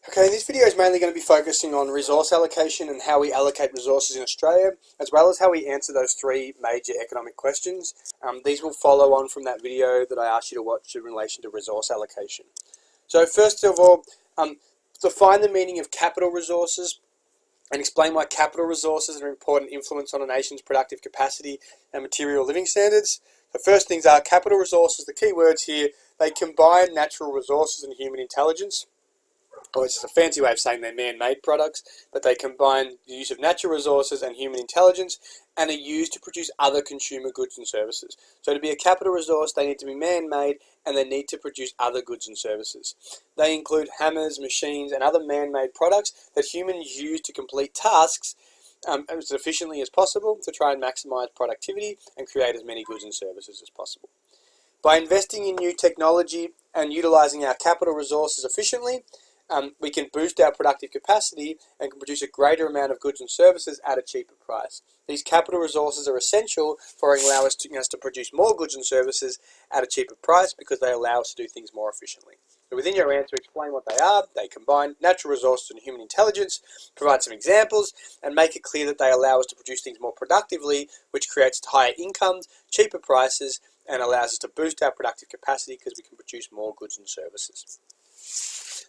Okay, this video is mainly going to be focusing on resource allocation and how we allocate resources in Australia, as well as how we answer those three major economic questions. These will follow on from that video that I asked you to watch in relation to resource allocation. So first of all, define the meaning of capital resources and explain why capital resources are an important influence on a nation's productive capacity and material living standards. The first things are capital resources. The key words here, they combine natural resources and human intelligence. Or it's just a fancy way of saying they're man-made products, but they combine the use of natural resources and human intelligence and are used to produce other consumer goods and services. So to be a capital resource, they need to be man-made and they need to produce other goods and services. They include hammers, machines, and other man-made products that humans use to complete tasks as efficiently as possible to try and maximize productivity and create as many goods and services as possible. By investing in new technology and utilizing our capital resources efficiently, we can boost our productive capacity and can produce a greater amount of goods and services at a cheaper price. These capital resources are essential for allowing us to produce more goods and services at a cheaper price because they allow us to do things more efficiently. So within your answer, explain what they are. They combine natural resources and human intelligence, provide some examples, and make it clear that they allow us to produce things more productively, which creates higher incomes, cheaper prices, and allows us to boost our productive capacity because we can produce more goods and services.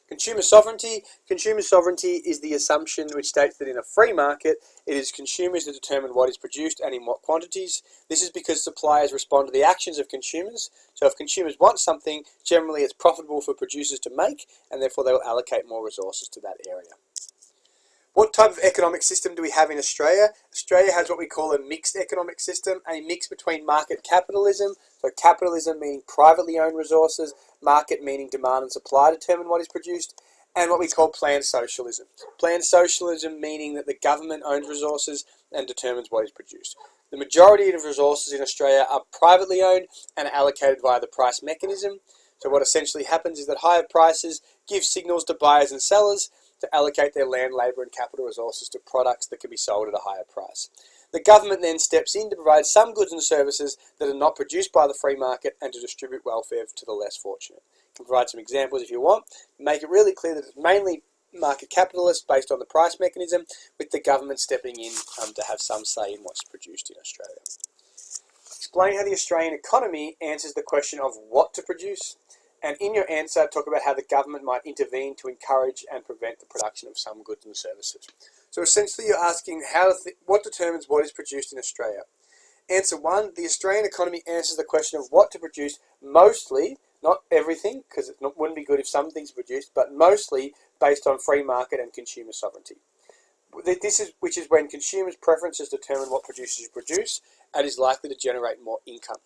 Consumer sovereignty. Consumer sovereignty is the assumption which states that in a free market, it is consumers that determine what is produced and in what quantities. This is because suppliers respond to the actions of consumers. So if consumers want something, generally it's profitable for producers to make, and therefore they will allocate more resources to that area. What type of economic system do we have in Australia? Australia has what we call a mixed economic system, a mix between market capitalism, so capitalism meaning privately owned resources, market meaning demand and supply determine what is produced, and what we call planned socialism. Planned socialism meaning that the government owns resources and determines what is produced. The majority of resources in Australia are privately owned and allocated via the price mechanism. So what essentially happens is that higher prices give signals to buyers and sellers to allocate their land, labour and capital resources to products that can be sold at a higher price. The government then steps in to provide some goods and services that are not produced by the free market and to distribute welfare to the less fortunate. You can provide some examples if you want. Make it really clear that it's mainly market capitalist based on the price mechanism, with the government stepping in to have some say in what's produced in Australia. Explain how the Australian economy answers the question of what to produce, and in your answer talk about how the government might intervene to encourage and prevent the production of some goods and services. So essentially you're asking what determines what is produced in Australia. Answer 1, the Australian economy answers the question of what to produce mostly, not everything, because it wouldn't be good if some things are produced, but mostly based on free market and consumer sovereignty. Which is when consumers' preferences determine what producers produce and is likely to generate more income.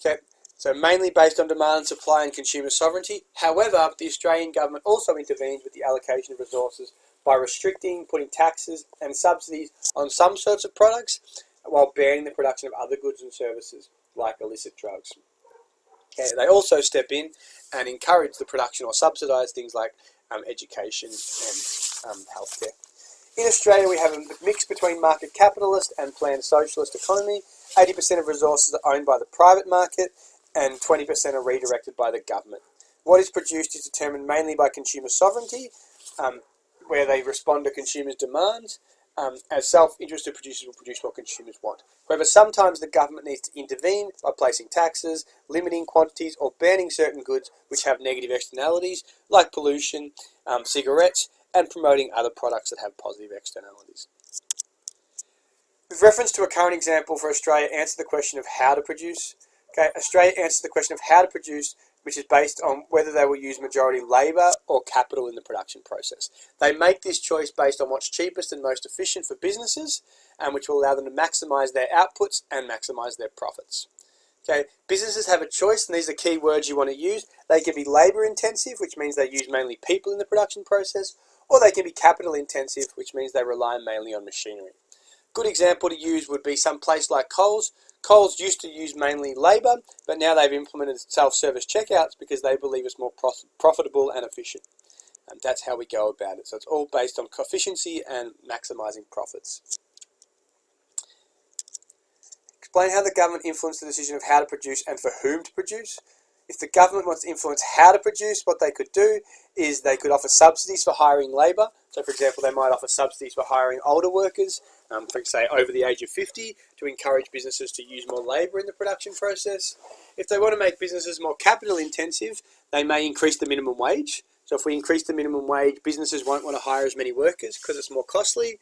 Okay. So mainly based on demand and supply and consumer sovereignty. However, the Australian government also intervenes with the allocation of resources by restricting, putting taxes and subsidies on some sorts of products while banning the production of other goods and services like illicit drugs. Okay, they also step in and encourage the production or subsidise things like education and healthcare. In Australia, we have a mix between market capitalist and planned socialist economy. 80% of resources are owned by the private market, and 20% are redirected by the government. What is produced is determined mainly by consumer sovereignty, where they respond to consumers' demands. As self-interested producers will produce what consumers want. However, sometimes the government needs to intervene by placing taxes, limiting quantities, or banning certain goods which have negative externalities, like pollution, cigarettes, and promoting other products that have positive externalities. With reference to a current example for Australia, answer the question of how to produce. Okay, Australia answers the question of how to produce, which is based on whether they will use majority labour or capital in the production process. They make this choice based on what's cheapest and most efficient for businesses, and which will allow them to maximise their outputs and maximise their profits. Okay, businesses have a choice, and these are key words you want to use. They can be labour intensive, which means they use mainly people in the production process, or they can be capital intensive, which means they rely mainly on machinery. Good example to use would be some place like Coles. Coles used to use mainly labour, but now they've implemented self-service checkouts because they believe it's more profitable and efficient. And that's how we go about it. So it's all based on efficiency and maximising profits. Explain how the government influenced the decision of how to produce and for whom to produce. If the government wants to influence how to produce, what they could do is they could offer subsidies for hiring labour. So, for example, they might offer subsidies for hiring older workers, for say over the age of 50, to encourage businesses to use more labour in the production process. If they want to make businesses more capital intensive, they may increase the minimum wage. So if we increase the minimum wage, businesses won't want to hire as many workers because it's more costly.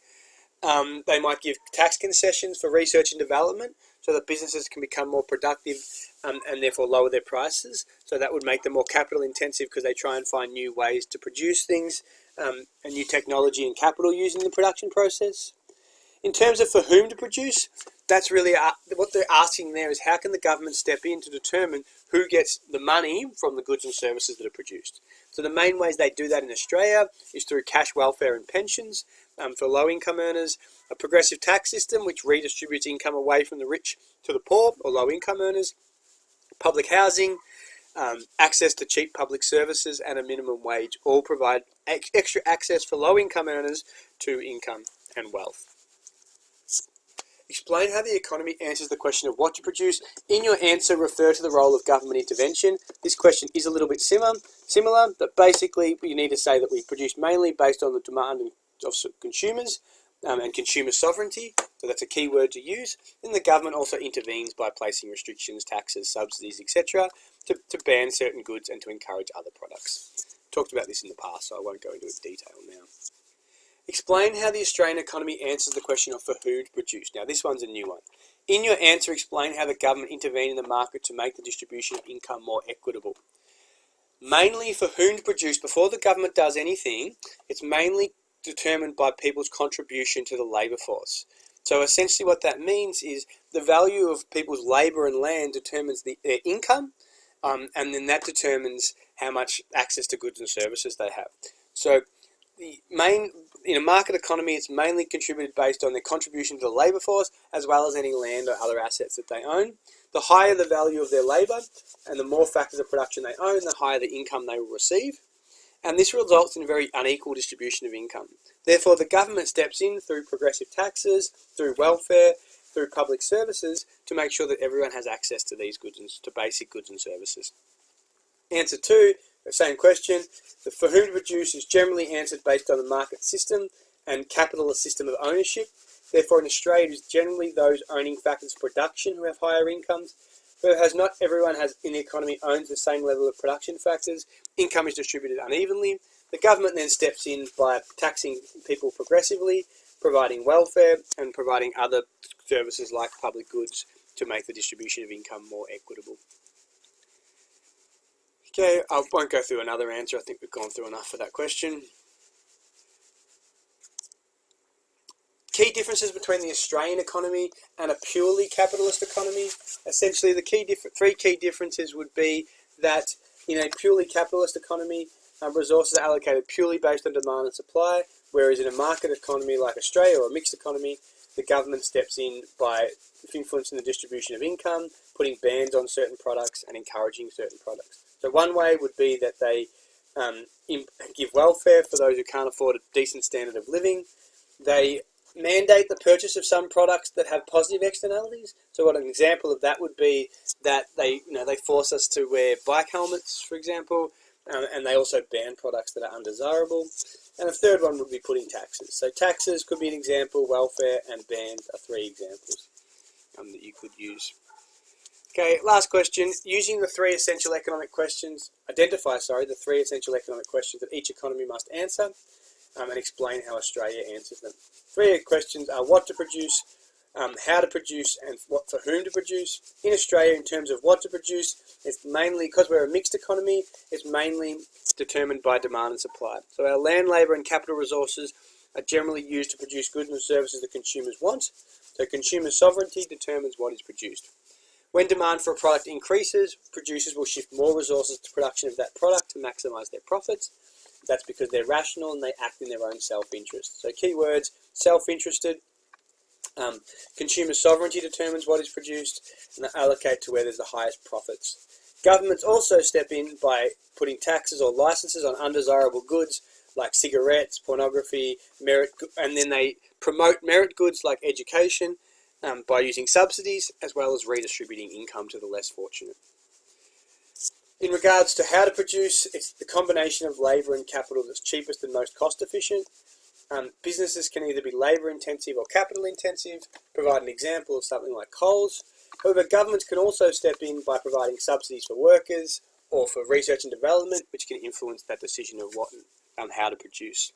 They might give tax concessions for research and development so that businesses can become more productive and therefore lower their prices. So that would make them more capital intensive because they try and find new ways to produce things and new technology and capital using the production process. In terms of for whom to produce, that's really what they're asking there is how can the government step in to determine who gets the money from the goods and services that are produced. So the main ways they do that in Australia is through cash welfare and pensions for low-income earners, a progressive tax system which redistributes income away from the rich to the poor or low-income earners, public housing, access to cheap public services and a minimum wage all provide extra access for low-income earners to income and wealth. Explain how the economy answers the question of what to produce. In your answer, refer to the role of government intervention. This question is a little bit similar, but basically you need to say that we produce mainly based on the demand of consumers and consumer sovereignty. So that's a key word to use. And the government also intervenes by placing restrictions, taxes, subsidies, etc. to ban certain goods and to encourage other products. Talked about this in the past, so I won't go into detail now. Explain how the Australian economy answers the question of for who to produce. Now, this one's a new one. In your answer, explain how the government intervened in the market to make the distribution of income more equitable. Mainly for whom to produce, before the government does anything, it's mainly determined by people's contribution to the labour force. So essentially what that means is the value of people's labour and land determines their income, and then that determines how much access to goods and services they have. So in a market economy, it's mainly contributed based on their contribution to the labour force, as well as any land or other assets that they own. The higher the value of their labour, and the more factors of production they own, the higher the income they will receive. And this results in a very unequal distribution of income. Therefore, the government steps in through progressive taxes, through welfare, through public services, to make sure that everyone has access to these goods and to basic goods and services. Answer 2. The same question. The for whom to produce is generally answered based on the market system and capitalist system of ownership. Therefore, in Australia, it is generally those owning factors of production who have higher incomes. Whereas not everyone in the economy owns the same level of production factors. Income is distributed unevenly. The government then steps in by taxing people progressively, providing welfare, and providing other services like public goods to make the distribution of income more equitable. Okay, I won't go through another answer. I think we've gone through enough for that question. Key differences between the Australian economy and a purely capitalist economy. Essentially, the three key differences would be that in a purely capitalist economy, resources are allocated purely based on demand and supply, whereas in a market economy like Australia or a mixed economy, the government steps in by influencing the distribution of income, putting bans on certain products and encouraging certain products. So one way would be that they give welfare for those who can't afford a decent standard of living. They mandate the purchase of some products that have positive externalities. So what an example of that would be that they force us to wear bike helmets, for example, and they also ban products that are undesirable. And a third one would be putting taxes. So taxes could be an example, welfare and bans are 3 examples that you could use. Okay, last question. Using the 3 essential economic questions, identify the 3 essential economic questions that each economy must answer, and explain how Australia answers them. 3 questions are what to produce, how to produce, and for whom to produce. In Australia, in terms of what to produce, it's mainly, because we're a mixed economy, it's mainly determined by demand and supply. So our land, labour and capital resources are generally used to produce goods and services that consumers want. So consumer sovereignty determines what is produced. When demand for a product increases, producers will shift more resources to production of that product to maximise their profits. That's because they're rational and they act in their own self-interest. So keywords, self-interested, consumer sovereignty determines what is produced, and they allocate to where there's the highest profits. Governments also step in by putting taxes or licenses on undesirable goods like cigarettes, pornography, and then they promote merit goods like education by using subsidies as well as redistributing income to the less fortunate. In regards to how to produce, it's the combination of labour and capital that's cheapest and most cost efficient. Businesses can either be labour intensive or capital intensive. Provide an example of something like Coles. However, governments can also step in by providing subsidies for workers or for research and development, which can influence that decision of what and how to produce.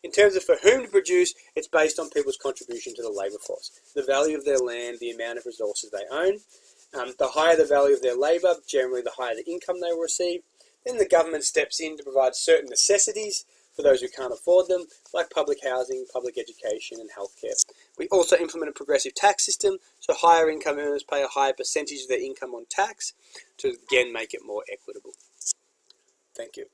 In terms of for whom to produce, it's based on people's contribution to the labour force, the value of their land, the amount of resources they own. The higher the value of their labour, generally the higher the income they will receive. Then the government steps in to provide certain necessities for those who can't afford them, like public housing, public education and healthcare. We also implement a progressive tax system, so higher income earners pay a higher percentage of their income on tax to again make it more equitable. Thank you.